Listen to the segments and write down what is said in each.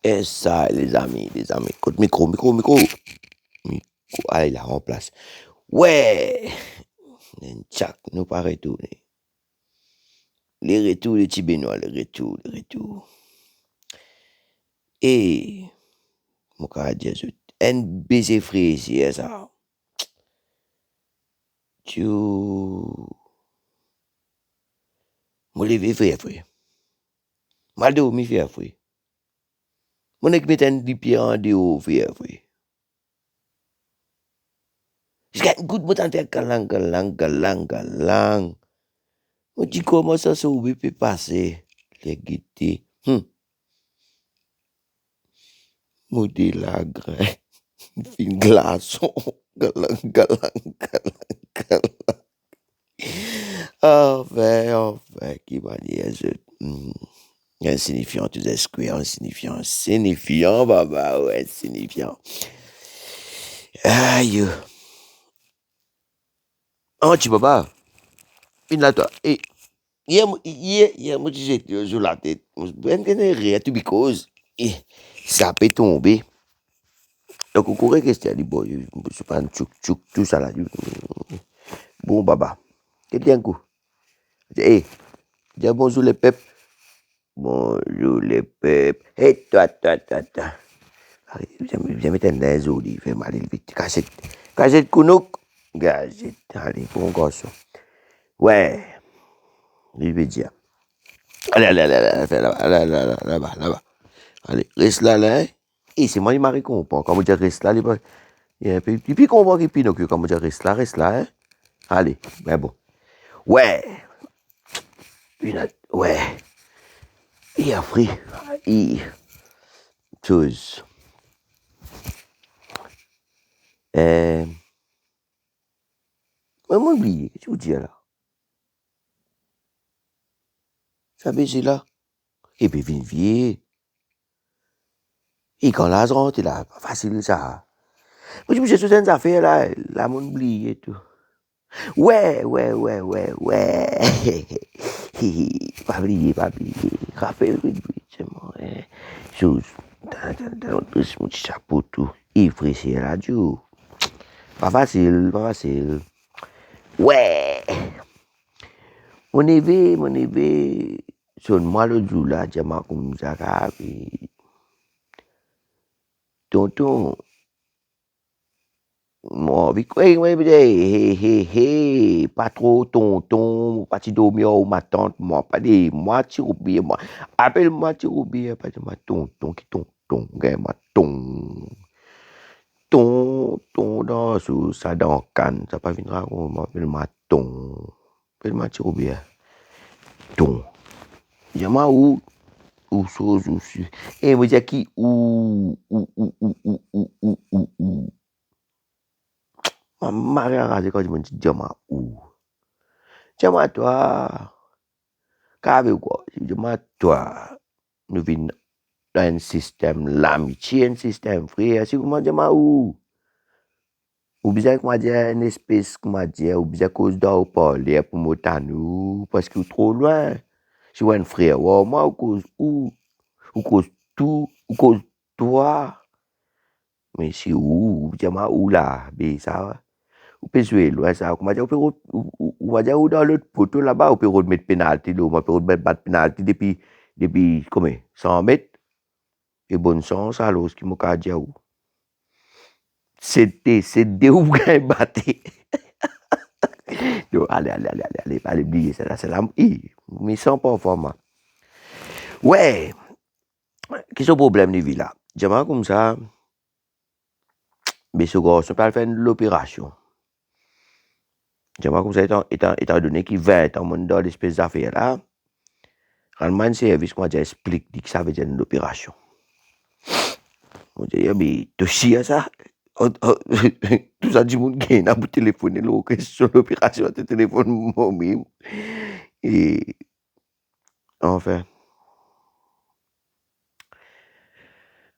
Et ça, les amis. Écoute, micro. Allez, là, en place. Ouais! Tchac, nous pas retourner. Les retours, les petits Benoît, les retours. Et, mon cas, Jésus, un baiser frais ici, ça. Tu. Mon levé frère. Mal de mi frère. Mon ek met un pied en dehors, frère. Jusqu'à good mon faire galang. On dit comment ça peut passer. Les guettés. Modé la grain. Fin glaçon. Galang. Enfin, qui va dire je. Insignifiant, tous les squares, insignifiant, baba, ouais, insignifiant. Aïe. Oh, tu papa. Une là, toi. Et, hier, moi, j'ai sur la tête. Je vais rire, tout because. Et, ça peut tomber. Donc, on courait que c'était, bon, je suis pas un tchouk, tout ça là. Bon, baba. Qu'est-ce un coup? Eh, dis bonjour les peps. Bonjour les peps. Hey, toi. Allez, viens mettre un nazo, il fait mal, il vite. Cachette Kounouk. Gazette, allez, pour un garçon. Ouais, il veut dire. Allez, là-bas. Allez, reste là, hein. Et c'est moi, il m'a répondu. Quand vous dites reste là, et puis comprend qu'il Pinocchio, quand vous dites reste là, hein. Allez, mais bon. Ouais. Ouais. Il a pris. Chose. Mais moi, oublié, qu'est-ce que vous dites là? Ça baisse là. Et puis, vieux. Et quand là, c'est là, pas facile ça. Moi, je me suis dit, une affaire là, mon oublié et tout. Ouais. Pas oublié. Rappelle-moi, c'est moi. Chose, dans le chapeau tout. Il frisait la radio. Pas facile. Ouais. Mon évé, son moi le jour là, j'ai ma comme ça, tonton. Moi, pas trop tonton, pas tu dormir ou ma tante, moi, pas des, moi, tu oublies, moi. Appelle-moi, tu oublies, pas de ma tonton, qui tonton, ma tonton, dans ça dans canne, ça pas viendra, on m'appelle ma appelle-moi, tu oublies, ton. Dis-moi ou chose, ou su. Et moi, dis qui, ou. Ma mari a rasé quand je me dis, dis-moi où. Dis-moi toi, qu'avez quoi? Dis-moi toi, nous venons dans un système l'amitié, un système frère. Si vous me dites où? Ou bien que moi dire une espèce que moi dire, ou bien cause d'en parler pour nous, parce que trop loin. Si vous un frère, moi ou cause où? Ou cause tout, ou cause toi. Mais si où, dis-moi où là, ben ça. Ou peut jouer loin ça, comment dire, on va dire dans l'autre poteau là-bas, on peut remettre penalty, on peut remettre battre penalty depuis combien 100 mètres. Et bonne chance alors, ce qui m'a dit où. C'est deux ou gagne battre. Allez, oublier ça là, c'est là, mais sans pas format. Ouais, qu'est-ce que le problème de vie là? J'aimerais comme ça, mais ce gars, on peut faire l'opération. J'aimerais comme ça, étant donné qu'il va être dans l'espèce d'affaire là, Allemagne service, moi, j'explique que ça veut dire une opération. On dit, mais tu chies ça? Tout ça, du monde qui est dans le téléphone, là, question l'opération de téléphone mobile. Et, enfin,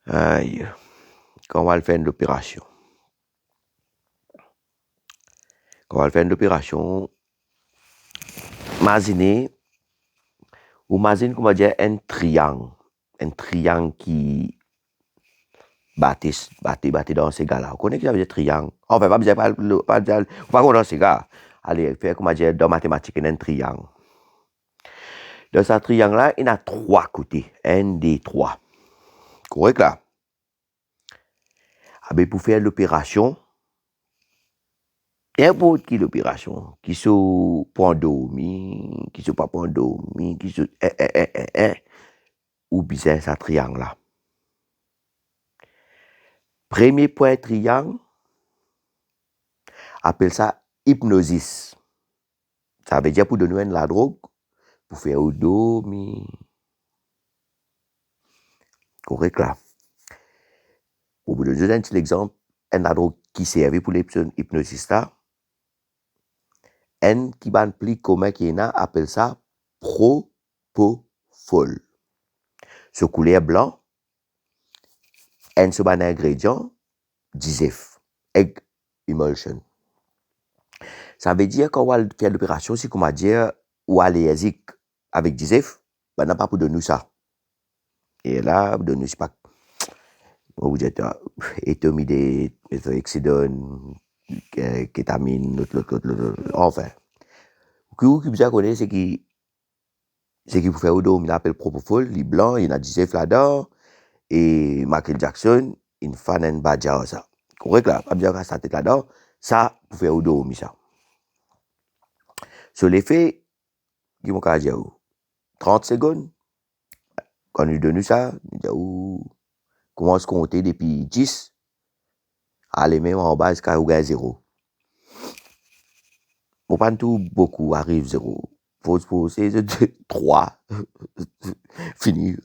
aïe, quand on va faire l'opération. Imaginez, imagine comment dire un triangle qui battait dans ces gars-là. Vous connaissez ce que ça veut dire triangle? Enfin, pas dire pas dans ces gars. Allez, faire comment dire dans mathématiques, un triangle. Dans ce triangle-là, il y a 3 côtés. Un des 3. Correct là? Ah ben, pour faire l'opération, n'importe qui l'opération, qui soit pour endormi, qui soit pas pour endormi, qui soit ou bien ça triangle là. Premier point triangle, appelle ça hypnosis. Ça veut dire pour donner la drogue, pour faire dormir. Correct là. Pour vous donner un petit exemple, la drogue qui servait pour l'hypnosis là, un qui va plus commun qui est là, appelle ça propofol. Ce couleur blanc, un seul ingrédient, DISEF, egg emulsion. Ça veut dire qu'on va faire l'opération, si comment dire, ou allergique avec DISEF, ben n'a pas pour donner ça. Et là, vous donnez pas, vous dites, étomidé, méthoxydone, kétamine, enfin. Qui bien connaît, c'est qui vous fait au dos, il appelle propofol, il est blanc, il y a DISEF là-dedans, et Michael Jackson, il fait un badger ça. Correct là, pas bien qu'à sa tête là-dedans, ça, pour faire au dos, ça. Sur l'effet, qui m'ont qu'à dire, 30 secondes, quand nous donnons ça, nous commence à compter depuis 10, aller même en bas jusqu'à 0. Bon, pas tout beaucoup arrive 0. Faut se poser 3. Fini.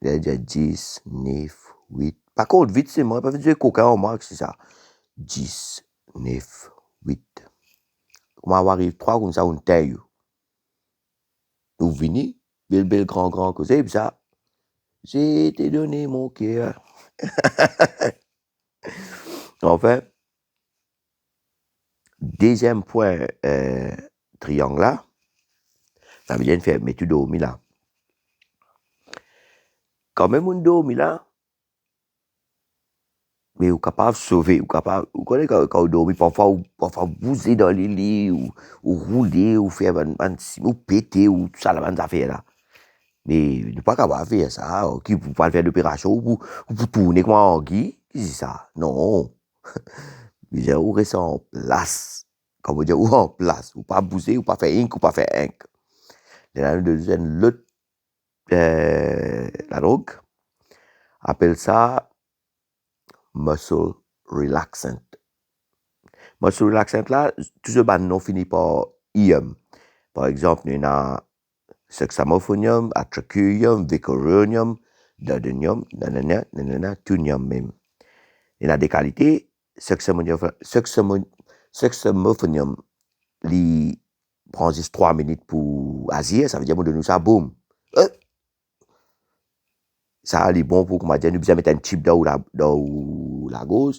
Il y a 10, 9, 8. Par contre, vite, c'est moi. Pas fait du coca en moi, c'est ça. 10, 9, 8. Comment on arrive 3 comme ça, on taille. Nous venons, bel grand causé, puis ça. J'ai été donné mon cœur. Enfin, deuxième point, triangle là, ça vient de faire, mais tu dormis là. Quand même, on dormi là, mais vous capable de sauver, vous connaissez quand vous dormez, parfois bouger dans les lits, ou rouler, ou faire, ou péter, ou tout ça, là, des affaires là. Mais vous n'êtes pas capable de faire ça, qui vous pas faire l'opération, ou pour tourner comme un anguille, qui c'est ça? Non. Vous restez en place. Comme vous dites, ou en place, ou pas bouger, ou pas faire ink, ou pas faire ink. L'autre, la drogue, appelle ça muscle relaxant. Muscle relaxant là, tout ce bas non finit par ium. Par exemple, il y a succinylphonium, atracurium, vicorium, dodonium, tunium même. Il y a des qualités, succinylphonium, il prend juste 3 minutes pour agir, ça veut dire que nous ça boum. Ça est bon pour comment dire, nous besoin mettre un chip dans la gauche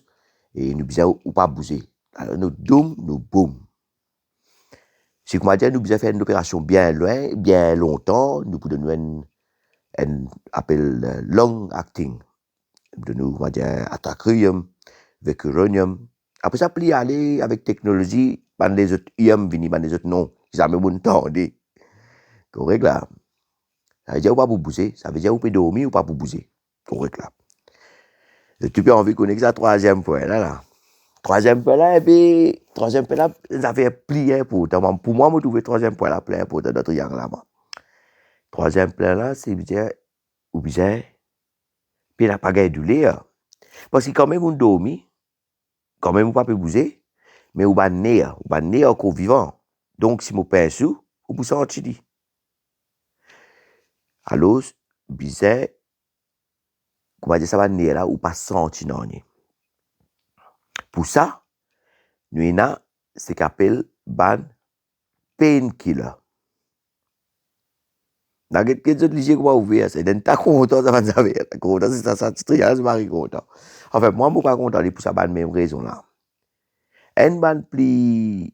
et nous besoin ou pas bouger. Alors nous doum, nous boum. Si comment dire, nous besoin faire une opération bien loin, bien longtemps, nous pouvons donner un appel long acting. De nous comment dire atracrium, vicuronium. Après ça, puis aller avec technologie, ban les autres ium vini, ban les autres non. Jamais bon temps, correct là. Ça veut dire ou pas pour bouger, ça veut dire ou peut dormir ou pas pour bouger. Correct là. Et tu peux envie de connaître ça troisième point là. Troisième point là, et puis troisième point là, ça fait plier important. Pour moi, je trouve troisième point là plein important dans le triangle là. Troisième point là, c'est bien, ou bien, puis il n'a pas gagné de l'air. Parce que quand même, on dormit, quand même, on ne peut pas bouger, mais on va naître encore vivant. Donc, si on pince sous, on peut sortir. Alors, bizarre, comment dire, ça va naître là, ou pas sentir non. Pour ça, nous avons ce qu'on appelle ban painkiller. Dans les autres ligiers qu'on va ouvrir, c'est d'un tas content, ça va nous avoir. Content, c'est ça, c'est triangle, je suis content. Enfin, moi, je ne suis pas content pour ça, la même raison là. Un ban plus,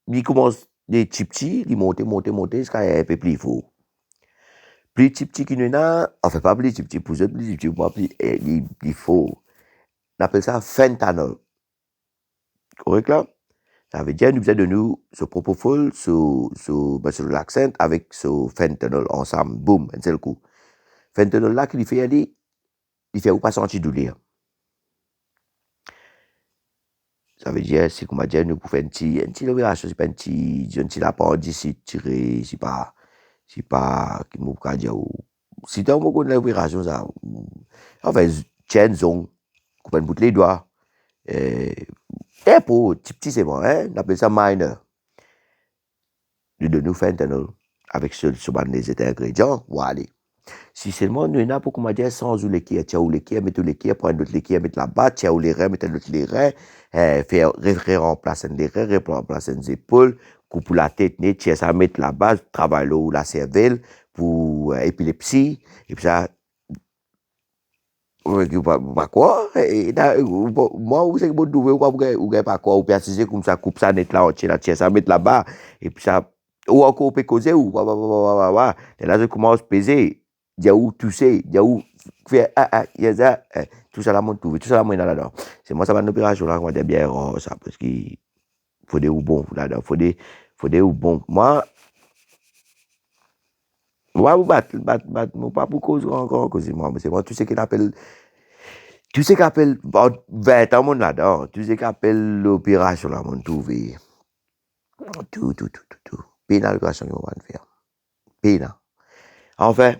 il commence des petits, ils montent, jusqu'à un peu plus fort. Plus petits qui nous a, enfin pas plus petits, pour eux, plus petits, pas plus, il faut, on appelle ça fentanyl. Correct là? Ça veut dire, nous faisons de nous ce propofol, ce l'accent avec ce fentanyl ensemble, boum, un seul coup. Fentanyl là, qu'il fait aller, il fait ou pas sentir douleur. Ça veut dire, c'est comme dire, nous pouvons faire une petite opération, c'est pas un petit lapin d'ici, tiré, c'est pas, qui m'a pas dire, si tu as une opération, ça, enfin, tiens, zone, couper un bout les doigts, et pour, petit, c'est bon, hein, on appelle ça minor. De nous fentanyl, avec ce les ingrédients, voilà. Si seulement nous n'avons pas comment dire sans ou l'équerre, tiens ou l'équerre, mettre l'équerre, prendre l'autre l'équerre, mettre là-bas, tiens ou les reins, mettre l'autre les reins, faire remplacer les reins, remplacer les épaules, couper la tête, tiens ça, mettre là-bas, travailler ou la cervelle pour épilepsie, et puis ça, pas quoi, moi, vous savez que vous devez ou pas quoi, ou bien c'est comme ça, coupe ça net là, tiens ça, mettre là-bas, et puis ça, ou encore on peut causer, ou, et là, je commence à peser. Il y a où tousser, il y a où faire, il y a ça, tout ça là, mon tout ça là, moi, là-dedans. C'est moi, ça va une opération là, on va dire bien, ça, parce qu'il faut des ou bon, là-dedans, faut des ou bon. Moi, vous battre, pas pour cause, encore, cause, moi, c'est moi, tout ce qu'il appelle, tout ce qu'il appelle, 20 ans, mon là-dedans, tout ce qu'il appelle l'opération là, mon tout, tout. Pénal, l'opération qu'on va faire. Pénal. Enfin,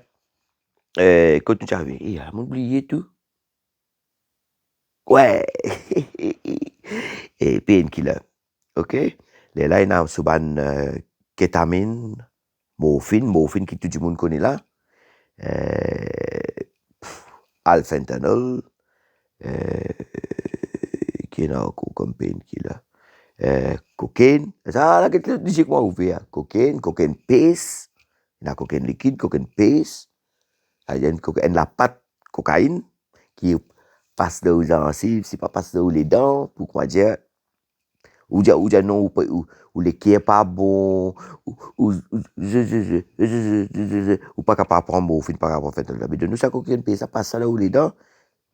quand tu arrives, il a oublié tout. Ouais. Et painkiller. OK? Les là, il y a souvent kétamine, morphine qui tout le monde connaît là. Alfentanil, qui est encore comme painkiller. Cocaine. Ça, là, qu'est-ce que tu moi ouvert? Cocaine paste. Il y a cocaine liquide, cocaine paste. Il y a une la pâte cocaïne qui passe dans les gencives, c'est pas passe dans les dents, pourquoi dire, ou dire non, ou les qui est pas bon, ou pas capable de prendre morphine, pas capable de faire de la de nous, ça coquine, ça passe ça là où les dents,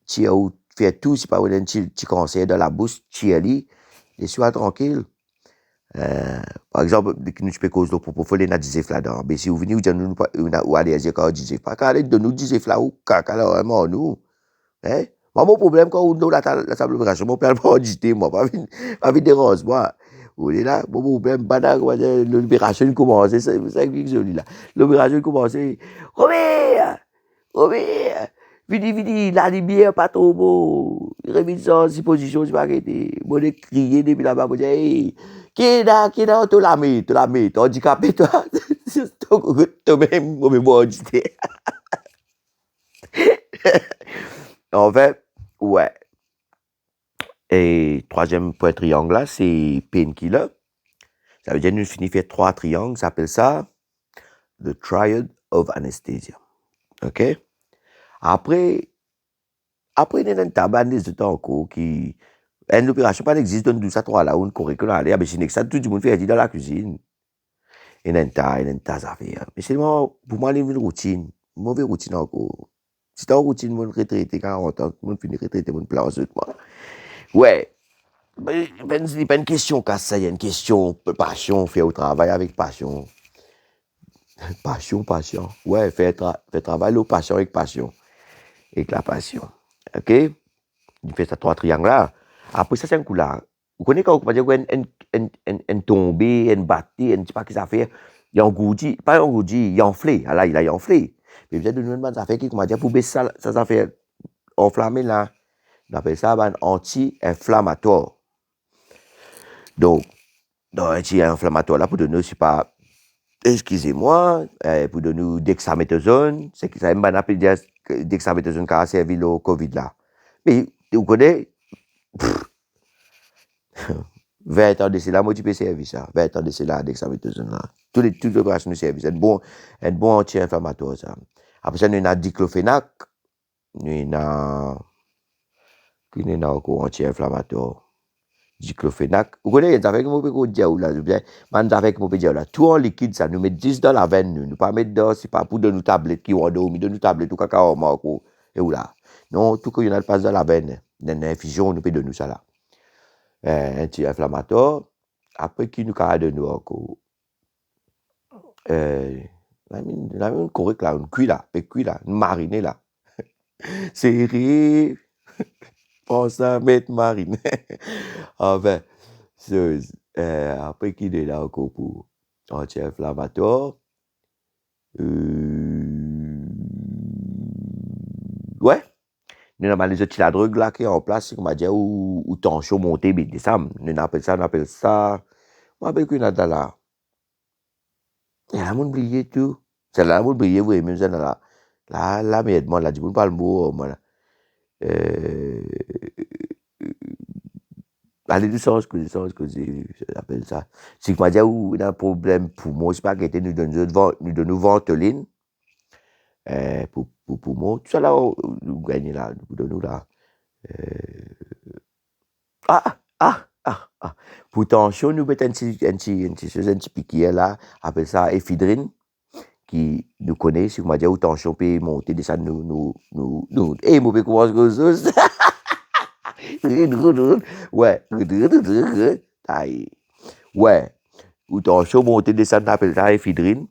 tu as fait tout, c'est pas un petit cancer dans la bouche, tu as dit, et sois tranquille. Par exemple, nous peux cause de propofol, il y a des effets là-dedans. Mais si vous venez, ou allergique à des effets, pas qu'à de nous, des effets là, ou caca là, vraiment, nous. Hein? Moi, mon problème, quand on a la table opération, mon père pas agité, moi, pas vite des roses, moi. Vous voyez là, mon problème, l'opération commence, c'est ça que je dis là. L'opération commence, Robert, vidi, la lumière pas trop beau. Révise ça, si position, c'est pas arrêté. Moi, j'ai crié depuis là-bas, moi, j'ai hey, qui est là, tu la mets, handicapé, toi. Toi-même, moi, agité. En fait, ouais. Et troisième point triangle là, c'est painkiller. Ça veut dire nous finissons faire 3 triangles, ça s'appelle ça the triad of anesthesia. OK? Après, il y a un tabac des temps encore qui une opération pas existe dans ça 3 là, on curriculum aller, mais c'est ça tout le monde fait dans la cuisine. Il y a un tas à faire. Mais c'est moi pour moi une routine, une mauvaise routine encore. Si tu as une routine, mon retraité 40 ans, mon finit retraité mon plan moi. Ouais. C'est pas une question qu'à ça, il y a une question passion, faire au travail avec passion. Passion. Ouais, faire travail au passion avec passion. Avec la passion. OK? Il fait ça 3 triangles là. Après ça, c'est un coup là. Vous connaissez quand vous dire un tombé, un battu, un petit pas qui ça fait. Il y a un goudi, pas un goudi, il y a enflé. Ah là, il a enflé. Mais vous êtes de nous ça fait qui, comment dire, pour baisser ça fait enflammé là. On appelle ça un anti-inflammatoire. Donc, dans un anti-inflammatoire là, pour donner, c'est pas, excusez-moi, pour donner dexaméthasone, c'est que ça m'a appelé dexaméthasone qui a servi le Covid là. Mais, vous connaissez, 20 ans de cela, moi, tu peux servir ça. 20 ans de cela, dexaméthasone là. Toutes les opérations de service, un bon anti-inflammatoire ça. Après ça, nous avons diclofenac, nous avons encore anti-inflammatoire. diclofenac. Vous connaissez, les affaires que vous pouvez dire là, les affaires que vous pouvez dire là, tout en liquide, ça nous met 10 dans la veine, nous pas mettre dans, c'est pas pour de nous tablettes qui ont dormi, de nous tablettes ou cacao, marco, et ou là. Non, tout que y en a pas dans la veine, dans l'infusion, nous peut de nous ça là. Un petit inflammatoire, après qui nous a de nous encore. La mine correct là, une cuit là, une marinée là. Serré, pense à mettre marine. Enfin, après qu'il est là encore pour anti-inflammatoire. Ouais. Nous avons les autres la drogue là qui est en place, c'est comme on dit, ou tension montée, mais ça, on appelle ça. On appelle qu'on a là. Il y a mon oublié tout. C'est là, mon oublié, vous aimez ça là. Là, mais moi, là, je ne parle pas le mot, moi là. Allez, du sens que j'appelle ça. C'est que, dire où il y a un problème poumon, c'est pas qu'il nous donne ventoline, pour poumon. Tout ça là, nous gagnons là, nous donnons là. Pour tension, nous mettons un petit piquet là, appelle ça ephedrine, qui nous connaît, si vous dire où tension peut monter, descendre, mauvais commence que ça. Ouais. Ouais. Ou tension monter descendre appelle ça ephedrine.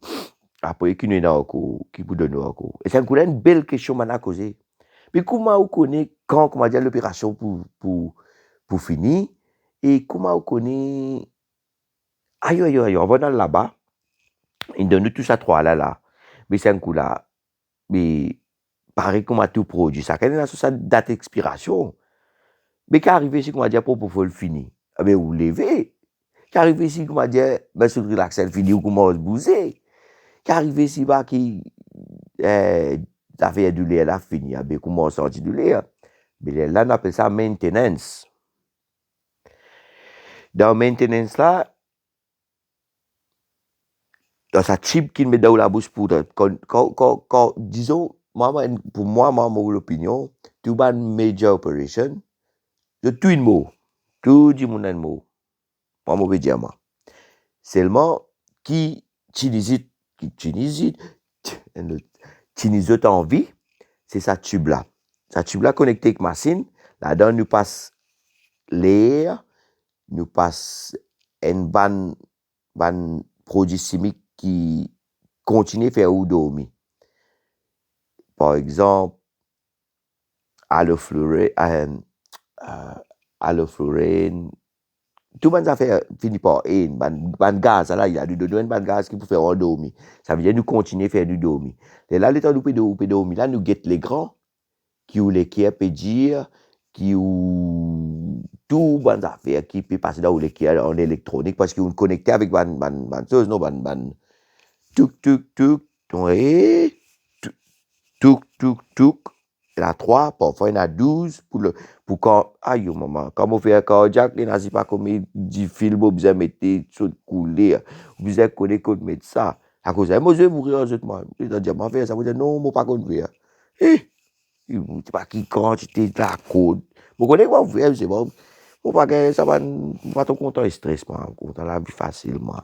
Après qui nous encore qui vous donne encore. Et c'est une belle question maintenant à causer. Mais comment vous connaissez quand comment dire l'opération pour finir et comment vous connaissez aïe on va dans là-bas. Il donne tout ça trois là. Mais c'est un coup là. Mais pareil comme à tout produit ça quand il a sa date d'expiration. Mais qu'arrive ici, comment dire, pour pouvoir le finir? Ah ben, vous levez. Qu'arrive ici, comment dire, ben, sur le relax, elle finit, ou comment se bouger. Qu'arrive ici, bah, ça fait du lait, elle a fini, ah ben, comment sortir du lait. Mais là, on appelle ça maintenance. Dans maintenance, là, dans sa chip qu'il met dans la bouche pour, quand, disons, pour moi, mon opinion, tout ban major operation, de tout une mot. Tout dit mon mot. Moi, mon dire, moi. Seulement, qui Tunisie en vie, c'est sa tube là. Sa tube là connectée avec machine, là-dedans nous passe l'air, nous passe un ban produit chimique qui continue à faire ou dormir. Par exemple, alloflurane, tout le monde a fait fini par un gaz là, il y a du ban gaz qui peut faire endormir. Ça veut dire nous continuer à faire du dormir. Et là, les temps nous peut dormir, là, nous guettons les grands, qui ou les qui peut dire, qui ou tout ban affaire qui peut passer dans les qui en électronique parce qu'ils sont connectés avec ban chose, non, ban tuk, il y en a 3, parfois il y en a 12 pour quand, aïe, maman, quand on fait un cardiaque, il n'y a pas comme il dit film, on besoin de mettre de couler, on besoin de connaître qu'on met ça. À cause de ça, moi, je vais mourir en ce moment. Je vais dire, m'en faire ça, vous dire, non, moi, pas qu'on fait. C'est pas qui quantité de la code. Vous connaissez quoi, vous faites, c'est bon. Moi, pas ça va, pas trop content et stress, moi, content la vie facilement.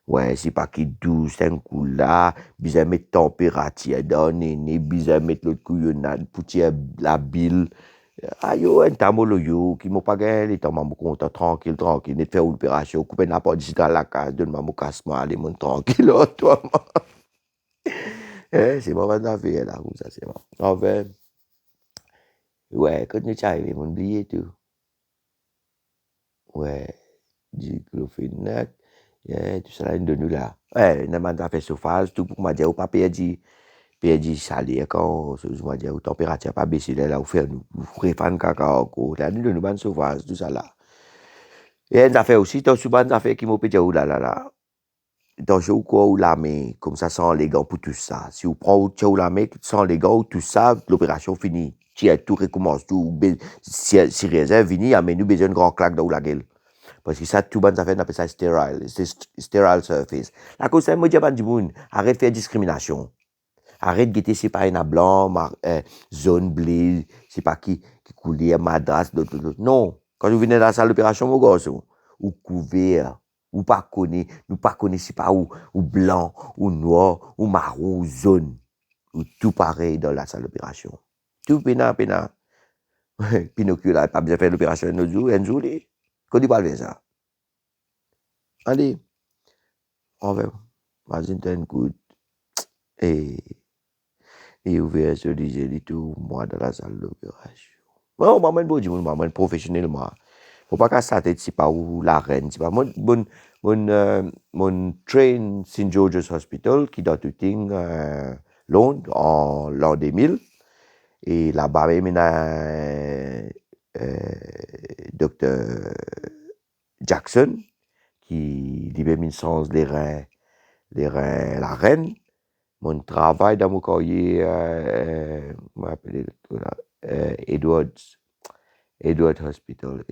Ouais, c'est pas qui douce, c'est un coup là, besoin mettre température dans le besoin mettre l'autre couillonnade pour tirer la bile. Aïe, un tamolo yo, qui m'a pas gagné, les temps m'a content, tranquille, net faire l'opération, couper n'importe d'ici dans la case, donne-moi mon casse-moi, allez, mon tranquille, toi, c'est bon, on va faire là, comme ça, c'est bon. Enfin, ouais, quand tu arrives, mon billet, tout. Ouais, diclofenac. Tout ça là, de nous là. Ouais, on a fait surface, tout pour moi dire, ou pas perdu salaire quand, je moi dire, ou température pas baissé là, ou faire nous, refan cacao, là, nous nous ban surface, tout ça là. Et on a fait aussi, dans ce ban, on a fait qui m'a pété, ou là. Dans ce quoi, ou la main, comme ça, sans les gants pour tout ça. Si vous prenez ou la main, sans les gants, tout ça, l'opération finie. Si tout recommence, tout, si réserve fini, mais nous besoin de grand claque dans la gueule. Parce que ça, tout le monde appelle ça sterile. C'est sterile surface. La cause, c'est moi, je dis, arrête de faire discrimination. Arrête de guetter, c'est pas un blanc, zone bleue, c'est pas qui coulait, madras, d'autres. Non. Quand vous venez dans la salle d'opération, mon garçon, ou couvert, ou pas connaît, nous pas connaissons pas ou blanc, ou noir, ou marron, ou jaune, ou tout pareil dans la salle d'opération. Tout pena. Pinocchio là, pas besoin de faire l'opération un jour, quand il parle de ça. Allez, on va, Washington good, et, et ouvert sur les tout, moi dans la salle d'opération. Bon, moi, moi, professionnellement. Faut pas qu'à sa tête, c'est pas où la reine, c'est pas mon train St. George's Hospital qui doit tout Londres en l'an 2000 et là-bas même il y a Dr. Jackson qui lui même une sens les reins la reine. Mon travail dans mon cahier m'appelle Edward Hospital,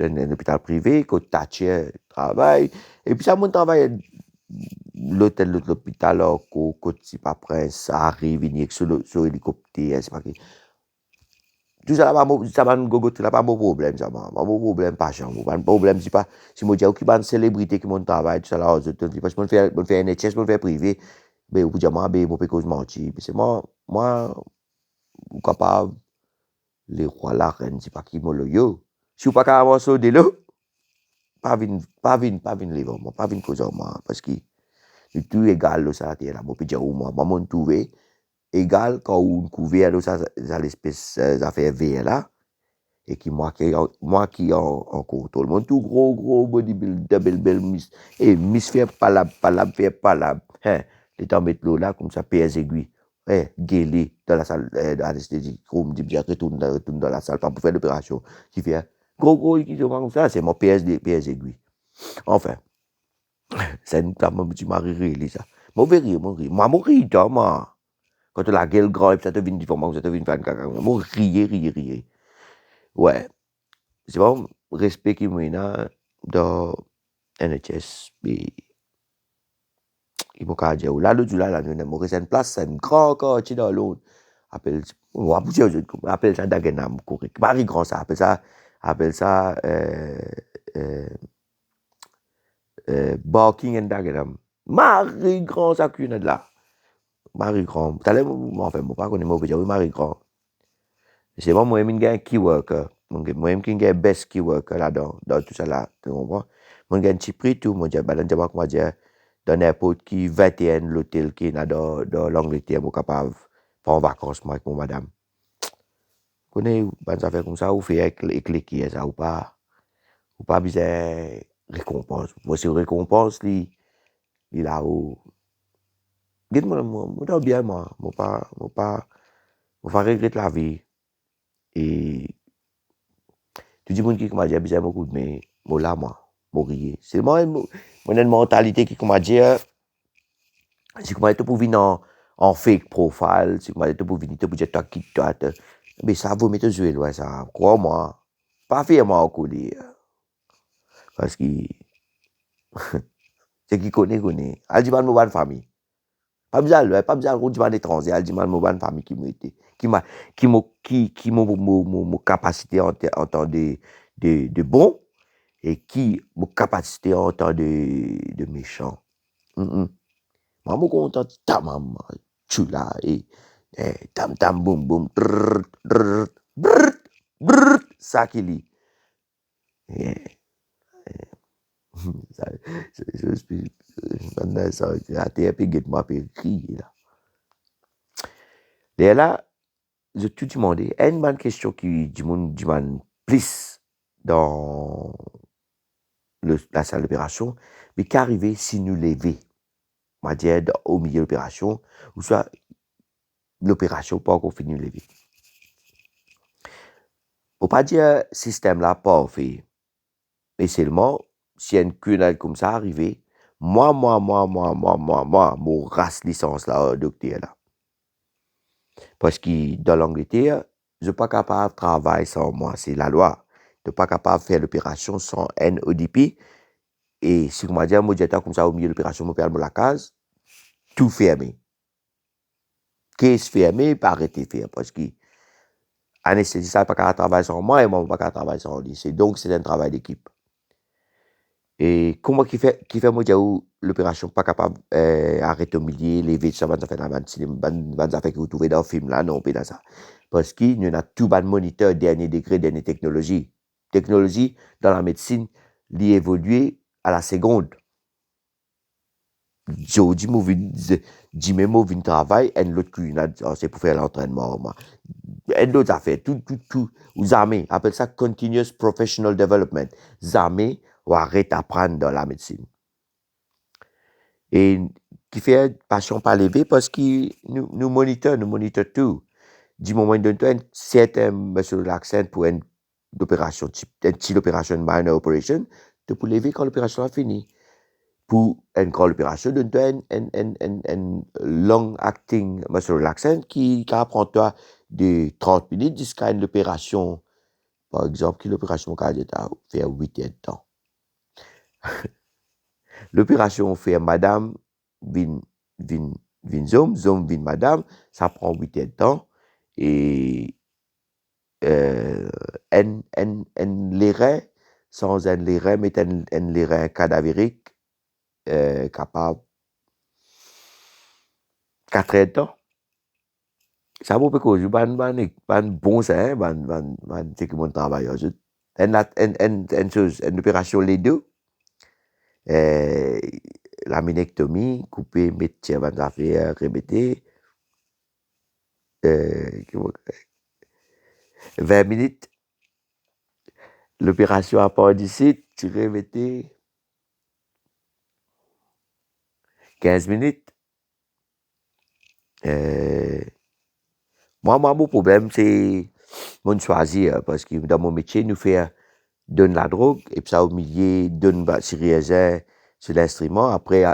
un hôpital privé, que Thatcher travaille. Et puis ça, mon travail, l'hôpital, que c'est pas prince, ça arrive, il y a sur hélicoptère, c'est pas qui. Tout ça, ça va nous gogoter, là, pas mon problème, ça, pas mon problème, pas chambre. Pas de problème, c'est pas, si moi dis, ok, pas une célébrité qui mon travail, tout ça, là, parce que je me fais NHS, je me fais privé, ben, vous dites, moi, ben, moi, cause mentir. C'est moi, capable, les rois, la reine, c'est pas qui me le yo. Si vous pas qu'à avoir ça de là, pas vin livre moi, pas vin cause moi, parce que tout égal là, ça, là, moi, puis dire, moi, mon trouvé, égal quand on couvert ça, l'espèce d'affaire vert là, et qui moi qui en contrôle, mon tout gros bodybuild, belle miss fait palab, fait palab, hein, les temps mettre l'eau là, comme ça, pièces aiguilles, guélé dans la salle d'anesthésie, comme dit bien, retourne dans la salle, pas pour faire l'opération, qui fait, gros, qui se comme ça, c'est mon pièces aiguilles. Enfin, c'est une petit mari ça. Moi, moi, rire, moi. Quand tu la gueule grave, ça te vient différemment, ça te vient faire caca. Moi, rire. Ouais. C'est bon, respect qui m'a dans NHS, mais il m'a dit, là, nous, c'est une place, c'est une grande quartier dans l'autre. On va plusieurs autres, appelle ça Dagenham, correct. Marie Grand, ça, appelle ça, Barking and Dagenham. Marie Grand, ça, qu'il y a de là. Marie Grand. Enfin, moi, pas connaître, moi, oui, Marie Grand. C'est moi, je suis un key worker. Moi, je suis un best key worker là-dedans, dans tout ça là. Tu comprends? Moi, je suis un petit prix, tout. Moi, je dis, dans n'importe qui 21 l'hôtel qui est dans l'Angleterre, je suis capable de faire en vacances, moi, avec mon madame. Vous connaissez, des affaires comme ça, vous faites avec les qui, ça, ou pas besoin de récompense. Moi, c'est une récompense, il là où. Dites-moi, moi, bien, moi, pas regretter la vie. Et tout le monde qui m'a dit, besoin beaucoup de mais là, moi, mourir. C'est mon mentalité qui m'a dit, si vous m'avez pour venir en fake profile, si vous m'avez pour venir pour dire, toi, mais ça vous mettez jouer loin, ça, crois-moi. Pas fièrement au coude. Parce que, c'est qui connaît. Elle dit, moi, bonne famille. Pas besoin de dire étranger, elle dit, moi, bonne famille qui m'a été, qui m'a capacité en temps de bon, et qui m'a capacité en temps de méchant. Moi, je suis content, ta maman, tu l'as, et tam, boum, ça qui lit. Ça, a puis moi, puis crier, là. Et là, j'ai tout demandé. Une bonne question qui demande plus dans la salle d'opération, mais qu'arriver si nous lever, on va dire, au milieu de l'opération, ou soit l'opération pas encore fini de lever. Faut pas dire système là pas fait. Mais seulement, si y a une quenelle comme ça arrivé, moi, mon race licence là, docteur là. Parce que dans l'Angleterre, je ne suis pas capable de travailler sans moi, c'est la loi. Je ne suis pas capable de faire l'opération sans NODP. Et si on m'a dit un médiateur comme ça au milieu de l'opération, je perds la case, tout fermé. Qu'est-ce fermé, pas arrêter de faire. Parce que anesthésiste pas qu'à travailler sans moi et moi pas qu'à travailler sans lui. Donc c'est un travail d'équipe. Et comment qui fait moi dire l'opération pas capable arrêter au milieu, lever ça va faire la bande affaire que vous trouvez dans le film là non pas dans ça. Parce qu'il y en a tout ban moniteur dernier degré, dernière technologie. Technologie dans la médecine, li évoluer à la seconde. Jodi mo vin dime mo vin travail et l'autre qui c'est pour faire l'entraînement. Et d'autres affaires, tout. Vous armez, appelle ça continuous professional development. Zamé ou arrête d'apprendre dans la médecine. Et qui fait passion par lever parce qu'il nous moniteur tout. Du moment donné, un certain monsieur l'accent pour une opération, une petite opération, minor operation, de pour lever quand l'opération a fini. Pour une grande opération, donne un long acting muscle relaxant qui apprend toi de 30 minutes jusqu'à une opération, par exemple, qui l'opération qui a fait 8 heures de temps. L'opération fait madame, vin zoom vin madame, ça prend 8 heures de temps et un léré, sans un léré, mais un léré cadavérique capable 4 heures de temps. Ça vaut pas cause, ban bon ça, ban c'est que mon travail. Une chose, une opération les deux, la minectomie, couper, mettre tiens, ban affaire, répéter, 20 minutes, l'opération appendicite, tu répéter, 15 minutes. Moi, mon problème, c'est mon choisir, parce que dans mon métier, nous faisons donne la drogue, et puis ça au milieu, donne sur sur l'instrument, après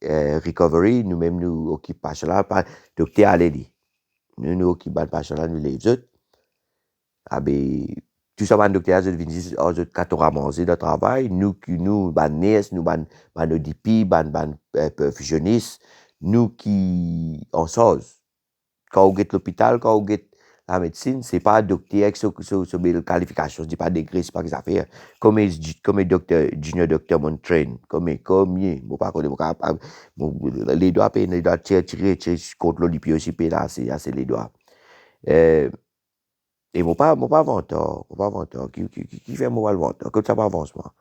recovery, nous-mêmes nous occupons pas cela, pas docteur Alédi. Nous occupons pas cela, nous les autres. Ah ben, tout ça, docteur, je viens dire, aux autres, quand on ramasse le travail, nous, nurse, nous, ODP, perfusionniste, nous qui, en chose. Quand on est l'hôpital, quand on est la médecine, c'est pas docteur avec ce belle qualification, je dis pas degré, c'est pas que ça fait. Comme docteur, junior docteur, mon train, comme, bon, pas qu'on les doigts, les doigts tirer contre l'ODP aussi, là, c'est les doigts. Et mon pas venteur, qui fait mon venteur, comme ça pas avance, moi.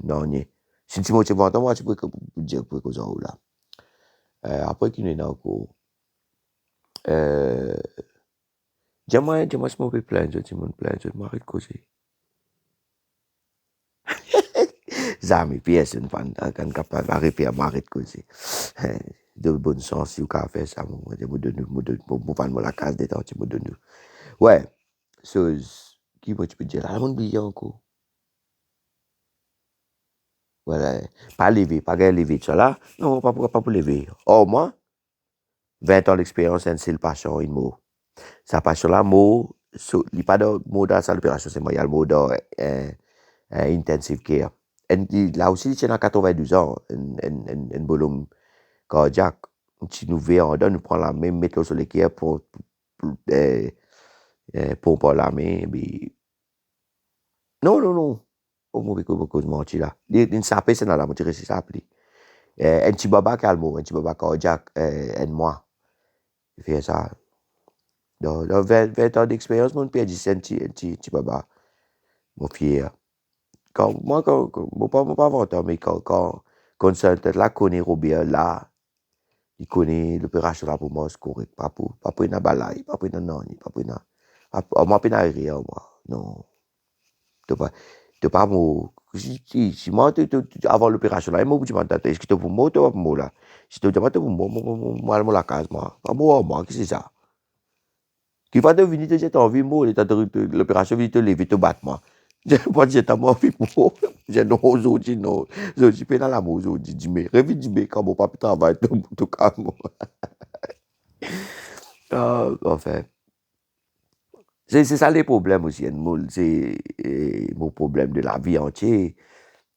Non, ni. Si tu m'as venteur, moi, tu peux dire que ça là. Après, qu'il est encore. Dis-moi si je peux plaindre, je m'arrête de causer. Zami, pièce, une fan, quand capable d'arriver à m'arrêter de causer. De bon sens, si vous avez fait ça, je me donne la case des temps, tu me donnes. Ouais, chose, qui moi tu peux dire, là, mon billet encore. Voilà, pas lever, pas lever, ça là. Non, pas pour lever. Or, moi, 20 ans d'expérience, c'est le passion, une mot. Sa passion là, mot, il n'y a pas de mot dans sa opération, c'est moi, il y a le mot dans intensive care. Et là aussi, c'est dans 92 ans, un volume cardiaque. Si nous veillons, nous prenons la même méthode sur l'équerre pour pas la main. Non. Au mauvais coup de mentir là. Il s'appelle, c'est dans la moitié, c'est ça. Un petit baba calmo, un petit baba cardiaque, un mois. Il fait ça. Dans 20 ans d'expérience, mon père dit c'est un petit baba. Mon fier. Moi, pas 20 ans, mais quand ça, là, connaît Robert, là, il connaît l'opération là pour moi, c'est correct. Pas pour une balaye, pas pour une nani, pas pour une. Moi, pas une rien, moi. Non. Tu pas mon. Si moi, avant l'opération là, moi, je me dis, est-ce que tu pour moi, tu vas pour moi là? Si tu dis, pour moi, la case, moi. Pas moi, qu'est-ce que c'est ça? Qui va devenir te jeter en vie, moi, l'opération, vient te lever, te battre, moi. Je pas jeter en vie, moi. J'ai non, aujourd'hui, non. Aujourd'hui, pas dans la mort, aujourd'hui, dis-moi. Réveille, dis-moi, quand mon papa travaille, tout calme. Enfin. C'est ça les problèmes aussi, c'est mon problème de la vie entière.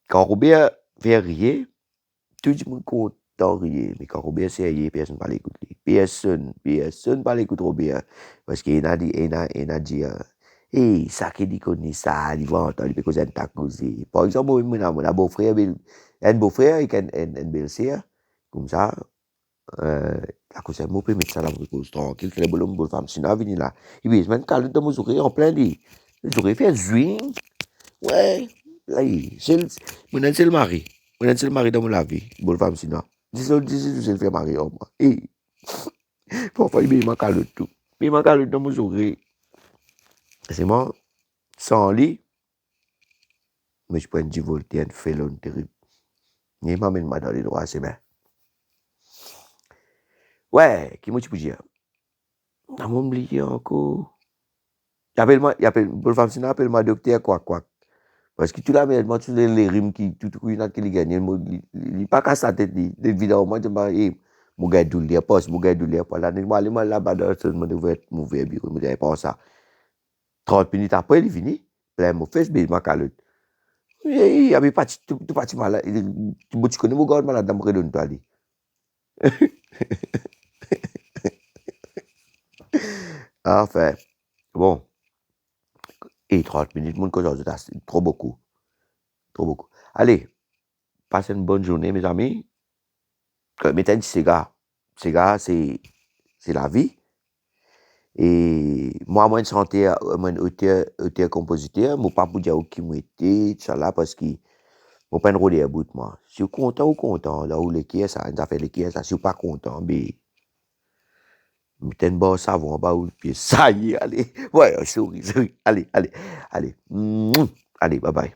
Quand Robert fait rire, tout le monde content rire, mais quand Robert sait rire, personne ne va l'écouter. personne pas l'écoute trop bien. Parce qu'il a dit, il a dit, ça qui dit qu'on est ça, il va entendre, parce que c'est un causé. Par exemple, moi, mon beau-frère, un beau-frère et un belle-sœur, comme ça, la cause moi, peut mettre ça dans le cause tranquille, que les bonhommes, femme, sinon, venir là. Et puis, même quand dans mon oreille, en plein dit, les oreilles fait zwing, ouais, là, c'est le mari. C'est le mari dans mon la vie, bonne femme, sinon. C'est le fait marier, moi. Et, parfois, il manque à l'autre tout. Il manque à l'autre dans mon oreille. C'est moi, sans lit, mais je prends du Voltaire, un félon terrible. Il m'amène dans les droits, c'est bien. Ouais, qui moi tu peux dire? Dans mon oublié encore. Il appelle, pour femme, sinon, appelle-moi docteur, quoi. Parce que tu l'as mis, moi, tu les rimes tout il y en a qui les gagnent. Il n'est pas qu'à sa tête, évidemment, moi, je me dis, mon gars, il est pas, mon gars, il est pas. Là, moi, là-bas, je me devais être mauvais, je me disais pas ça. 30 minutes après, il est fini. Là, il m'a fait, il m'a calé. Il avait pas, tu parti malade. Tu connais mon gars, malade, dans mon redonne, toi, lui. Enfin, bon. Et 30 minutes, mon cause, c'est trop beaucoup. Trop beaucoup. Allez, passez une bonne journée, mes amis. Mettez un cigare. Cigare, c'est la vie. Et moi, je suis auteur, compositeur. Je ne pas pour dire qui moi été, ça là, parce que je pas un rôle à bout de moi. Si vous content ou content, là où les qui ça, ça fait les qui ça. Si vous pas content, ben, mettez un bon savon, bah, ou puis ça y est, allez. Ouais, souris. Allez. Allez, bye bye.